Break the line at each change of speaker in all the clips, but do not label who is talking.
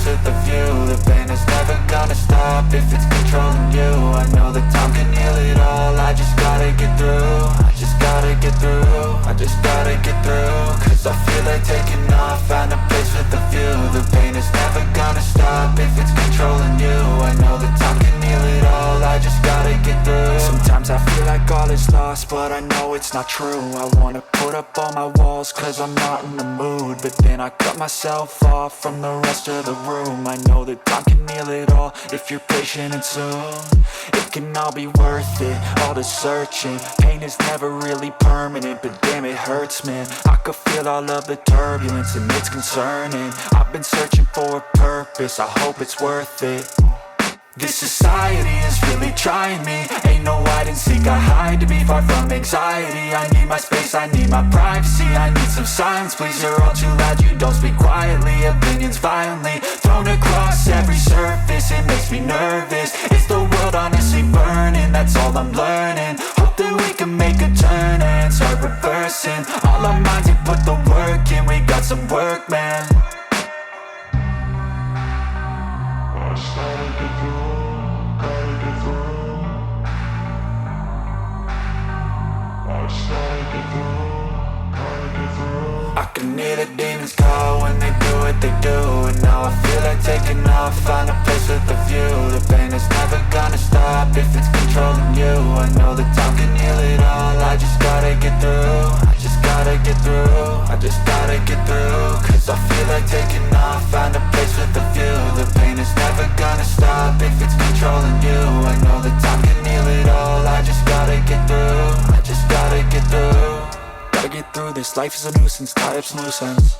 face with the view. The pain is never gonna stop if it's controlling you. I know that time can heal it all. I just gotta get through. I just gotta get through. I just gotta get through. Cause I feel like taking off. Find a place with the view. The pain is never gonna stop if it's controlling you. I know that time can heal it all. I just gotta get through. Sometimes I feel like all is lost, but I know it's not true. I wanna put up all my walls cause I'm not in the mood, but then I cut myself off from the rest of the room. I know that time can heal it all if you're patient, and soon it can all be worth it, all the searching. Pain is never really permanent, but damn it hurts, man. I could feel all of the turbulence and it's concerning. I've been searching for a purpose, I hope it's worth it. This society is really trying me. Ain't no hide and seek, I hide to be far from anxiety. I need my space, I need my privacy. I need some silence, please, you're all too loud. You don't speak quietly, opinions violently thrown across every surface. It makes me nervous, is the world honestly burning? That's all I'm learning. Hope that we can make a turn and start reversing all our minds and put the work in. We got some work, man. I can hear the demons call when they do what they do. And now I feel like taking off, find a place with a view. The pain is never gonna stop if it's controlling you. I know that time can heal it all. I just gotta get through. I just gotta get through. I just gotta get through. Cause I feel like taking off, find a place with a view. The pain is never gonna stop if it's controlling you. I know that time can heal it all. I just gotta get through. I just gotta get through. Gotta get through this, life is a nuisance, tie up some loose ends.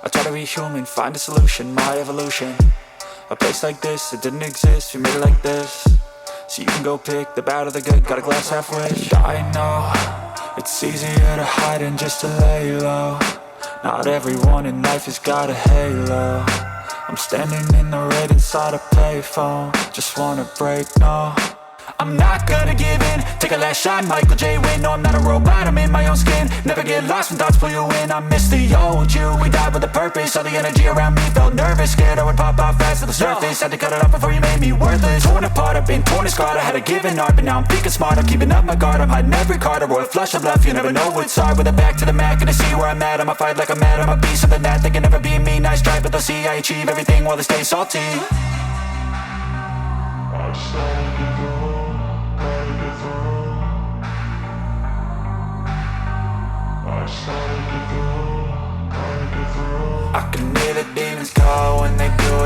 I try to be human, find a solution, my evolution. A place like this, it didn't exist, we made it like this. So you can go pick the bad or the good, got a glass half wish. I know, it's easier to hide than just to lay low. Not everyone in life has got a halo. I'm standing in the red inside a payphone. Just wanna break, no, I'm not gonna give in. Take a last shot, Michael J. Win. No, I'm not a robot, I'm in my own skin. Never get lost when thoughts pull you in. I miss the old you, we died with a purpose. All the energy around me felt nervous, scared I would pop off fast to the surface. Had to cut it off before you made me worthless. Torn apart, I've been torn and scarred. I had a given art, but now I'm thinking smart. I'm keeping up my guard, I'm hiding every card. A royal flush of love, you never know what's hard. With a back to the mat, gonna see where I'm at. I'ma fight like I'm mad, I'ma be something that they can never be me. Nice try, but they'll see I achieve everything while they stay salty. I can hear the demons call when they do